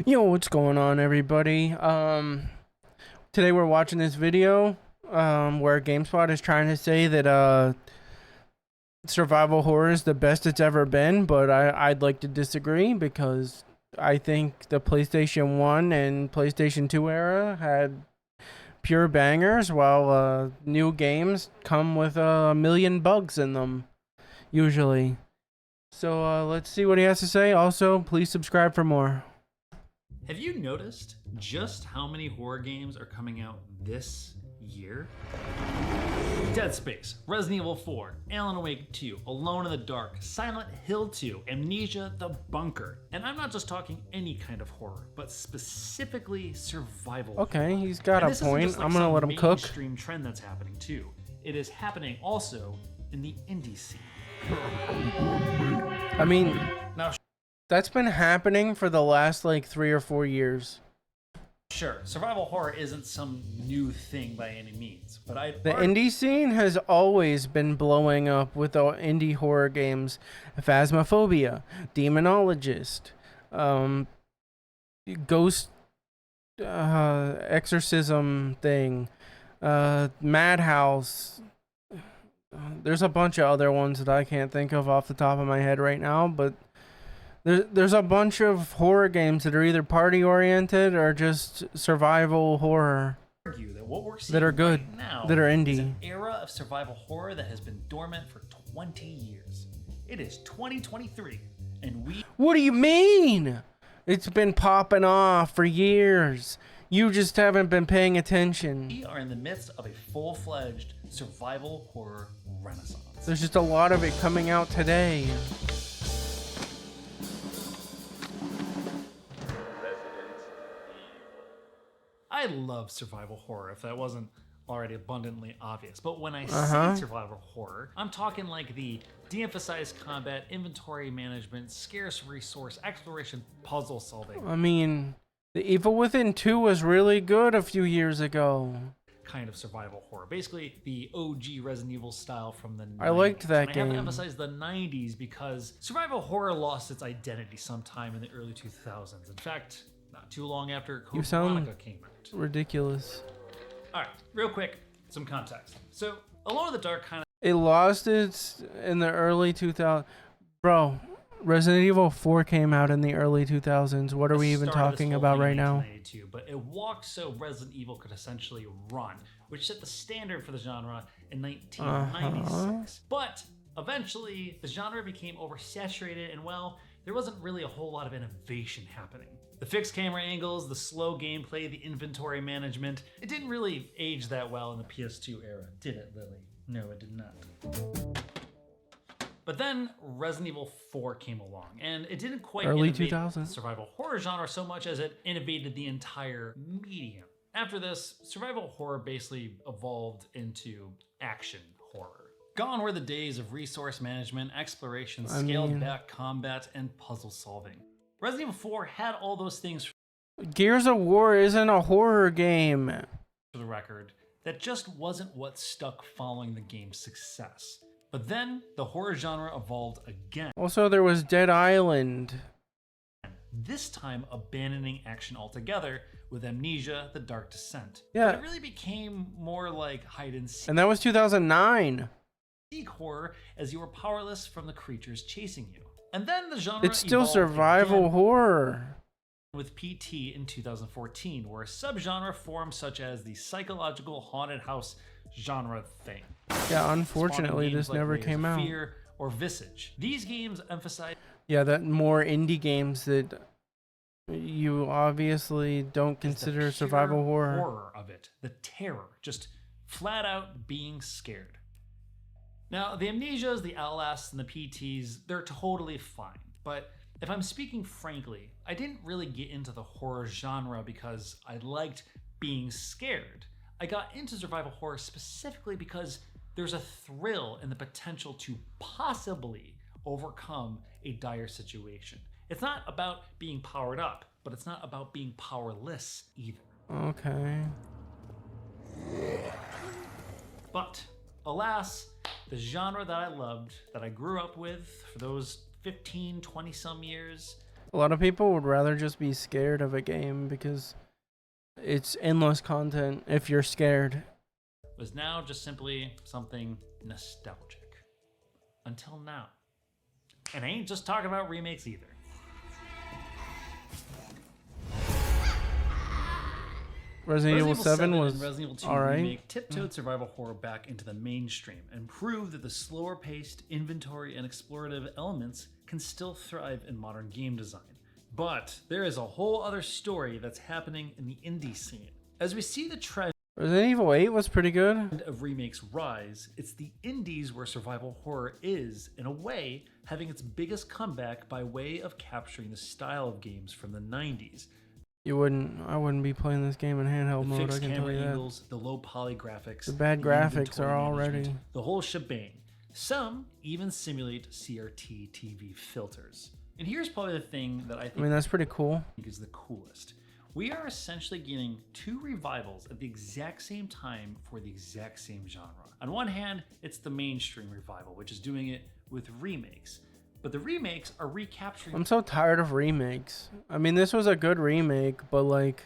Yo, what's going on, everybody? Today we're watching this video, where GameSpot is trying to say that, survival horror is the best it's ever been, but I'd like to disagree because I think the PlayStation 1 and PlayStation 2 era had pure bangers, while, new games come with a million bugs in them, usually. So, let's see what he has to say. Also, please subscribe for more. Have you noticed just how many horror games are coming out this year? Dead Space, Resident Evil 4, Alan Wake 2, Alone in the Dark, Silent Hill 2, Amnesia: The Bunker. And I'm not just talking any kind of horror, but specifically survival horror. Okay, he's got a And this isn't point. just like I'm gonna some let him cook. mainstream trend that's happening too. It is happening also in the indie scene. I mean, Now, that's been happening for the last like 3 or 4 years. sure, survival horror isn't some new thing by any means, but The indie scene has always been blowing up with the indie horror games. Phasmophobia, Demonologist, Ghost Exorcism thing, Madhouse. There's a bunch of other ones that I can't think of off the top of my head right now, but there's a bunch of horror games that are either party oriented or just survival horror argue that what we're seeing that are good, right now that are is indie. an era of survival horror that has been dormant for 20 years. It is 2023, and we What do you mean? It's been popping off for years. You just haven't been paying attention. are in the midst of a full-fledged survival horror renaissance. There's just a lot of it coming out today. I love survival horror, if that wasn't already abundantly obvious. But when I Uh-huh. say survival horror, I'm talking like the de-emphasized combat, inventory management, scarce resource, exploration, puzzle solving I mean, The Evil Within 2 was really good a few years ago. kind of survival horror. Basically, the OG Resident Evil style from the 90s. I liked that and I have to game. emphasize the 90s because survival horror lost its identity sometime in the early 2000s. In fact, not too long after You Code sound- Veronica came out. Ridiculous. All right, real quick, some context. So, Alone in the Dark kind of It lost its in the early 2000s. Bro, Resident Evil 4 came out in the early 2000s. What are we even started this talking whole about thing right in now? 1992, but it walked so Resident Evil could essentially run, which set the standard for the genre in 1996. But eventually, the genre became oversaturated, and well, there wasn't really a whole lot of innovation happening. The fixed camera angles, the slow gameplay, the inventory management, it didn't really age that well in the PS2 era, did it, Lily? No, it did not. But then Resident Evil 4 came along, and it didn't quite Early innovate 2000s. the survival horror genre so much as it innovated the entire medium. After this, survival horror basically evolved into action horror. Gone were the days of resource management, exploration, scaled back combat, and puzzle solving. Resident Evil 4 had all those things, Gears of War isn't a horror game. for the record, that just wasn't what stuck following the game's success. But then the horror genre evolved again, Also, there was Dead Island. this time abandoning action altogether with Amnesia: The Dark Descent. Yeah. But it really became more like hide and seek And that was 2009. horror as you were powerless from the creatures chasing you. And then the genre It's still evolved survival again horror. with PT in 2014, where a subgenre formed such as the psychological haunted house genre thing. Yeah, unfortunately, Spawning games this like never Layers came of out. Fear or Visage. These games emphasize Yeah, that more indie games that you obviously don't the consider pure survival horror. horror of it, the terror, just flat out being scared. Now, the Amnesias, the Outlasts, and the PTs, they're totally fine. But if I'm speaking frankly, I didn't really get into the horror genre because I liked being scared. I got into survival horror specifically because there's a thrill in the potential to possibly overcome a dire situation. It's not about being powered up, but it's not about being powerless either. Okay. But alas, the genre that I loved, that I grew up with for those 15, 20 some years, A lot of people would rather just be scared of a game because it's endless content if you're scared. Was now just simply something nostalgic. Until now. And I ain't just talking about remakes either. Resident Evil 7 was and Resident Evil 2 alright. remake tiptoed survival horror back into the mainstream and proved that the slower paced, inventory, and explorative elements can still thrive in modern game design. But there is a whole other story that's happening in the indie scene. As we see the trend Resident Evil 8 was pretty good. of remakes rise, it's the indies where survival horror is, in a way, having its biggest comeback by way of capturing the style of games from the 90s. I wouldn't be playing this game in handheld The mode, I fixed can tell camera you that. angles, the low poly graphics, The bad the graphics inventory are already... management, the whole shebang. Some even simulate CRT TV filters. And here's probably the thing that I I mean, that's pretty cool. think is the coolest. We are essentially getting two revivals at the exact same time for the exact same genre. On one hand, it's the mainstream revival, which is doing it with remakes. But the remakes are recapturing... I'm so tired of remakes. I mean, this was a good remake, but like,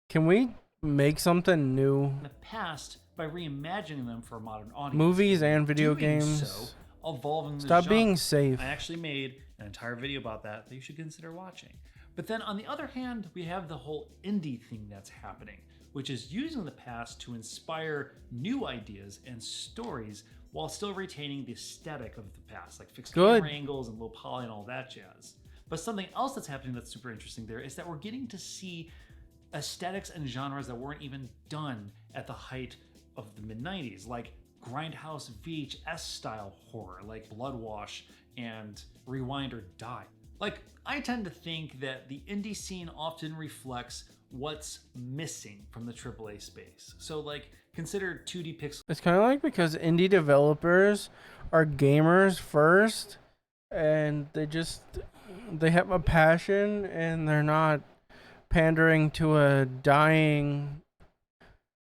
can we make something new? in the past by reimagining them for a modern audience. Movies and video Doing games. so, evolving the Stop genre. being safe. I actually made an entire video about that you should consider watching. But then on the other hand, we have the whole indie thing that's happening, which is using the past to inspire new ideas and stories while still retaining the aesthetic of the past, like fixed camera angles and low poly and all that jazz. But something else that's happening that's super interesting there is that we're getting to see aesthetics and genres that weren't even done at the height of the mid-90s, like grindhouse VHS style horror, like Blood Wash and Rewind or Die. Like, I tend to think that the indie scene often reflects what's missing from the AAA space. So like, consider 2D pixel. It's kind of like because indie developers are gamers first, and they have a passion, and they're not pandering to a dying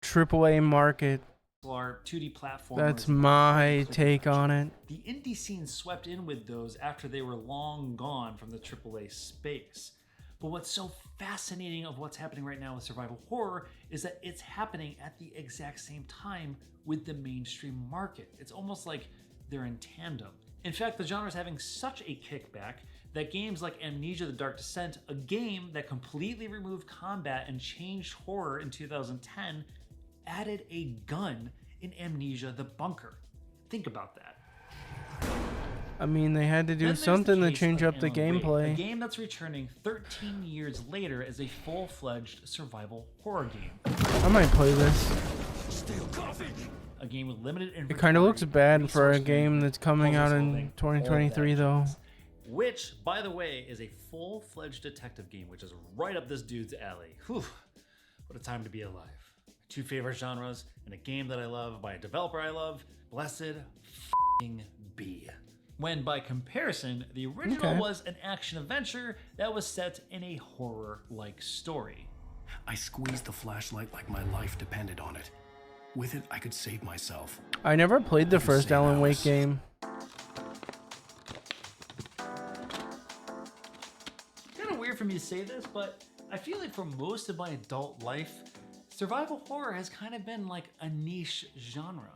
AAA market. Our 2D platformers. That's my take on it. The indie scene swept in with those after they were long gone from the AAA space. But what's so fascinating of what's happening right now with survival horror is that it's happening at the exact same time with the mainstream market. It's almost like they're in tandem. In fact, the genre is having such a kickback that games like Amnesia: The Dark Descent, a game that completely removed combat and changed horror in 2010, added a gun in Amnesia: The Bunker. Think about that. I mean, they had to do Then there's something the to case change of up the Alan Wake, gameplay. a game that's returning 13 years later as a full-fledged survival horror game. I might play this. A game with limited inventory. It kind of looks bad for a resource game management, that's coming out puzzle in solving, 2023, all that though. jazz. Which, by the way, is a full-fledged detective game, which is right up this dude's alley. Whew, what a time to be alive. Two favorite genres, and a game that I love by a developer I love. Blessed f***ing be. When by comparison, the original was an action-adventure that was set in a horror-like story. I squeezed the flashlight like my life depended on it. With it, I could save myself. I never played the first save Alan Wake Alice. game. It's kind of weird for me to say this, but I feel like for most of my adult life, survival horror has kind of been like a niche genre.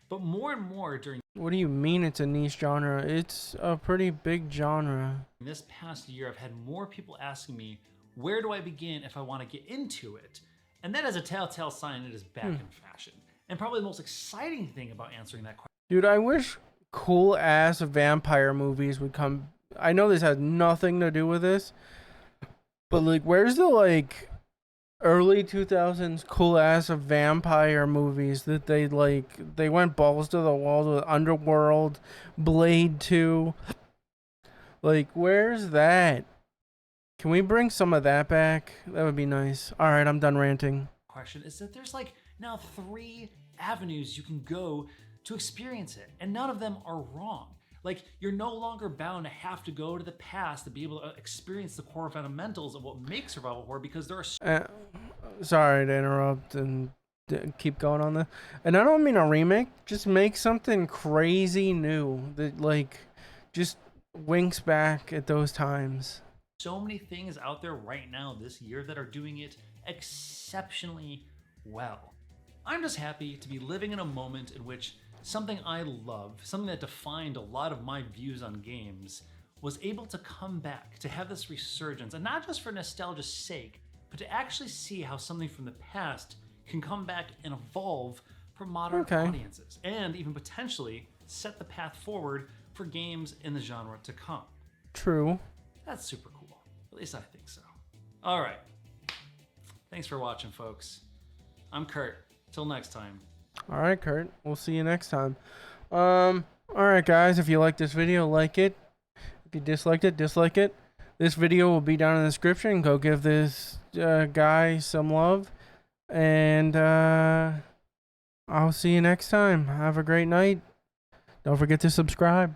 But more and more during What do you mean it's a niche genre? It's a pretty big genre. this past year, I've had more people asking me, where do I begin if I want to get into it? And that is a telltale sign it is back in fashion. And probably the most exciting thing about answering that question Dude, I wish cool ass vampire movies would come. I know this has nothing to do with this, but like, where's the like early 2000s cool ass vampire movies that they went balls to the walls with Underworld, Blade 2. Like, where's that? Can we bring some of that back? That would be nice. All right, I'm done ranting. is that there's like now 3 avenues you can go to experience it, and none of them are wrong. Like, you're no longer bound to have to go to the past to be able to experience the core fundamentals of what makes survival horror, because there are Sorry to interrupt and keep going on this. And I don't mean a remake. Just make something crazy new that like just winks back at those times. so many things out there right now this year that are doing it exceptionally well. I'm just happy to be living in a moment in which something I love, something that defined a lot of my views on games, was able to come back, to have this resurgence, and not just for nostalgia's sake, but to actually see how something from the past can come back and evolve for modern audiences, and even potentially set the path forward for games in the genre to come. True. That's super cool. At least I think so. All right. Thanks for watching, folks. I'm Kurt. Till next time. All right, Kurt. We'll see you next time. All right, guys. If you like this video, like it. If you disliked it, dislike it. This video will be down in the description. Go give this guy some love. And I'll see you next time. Have a great night. Don't forget to subscribe.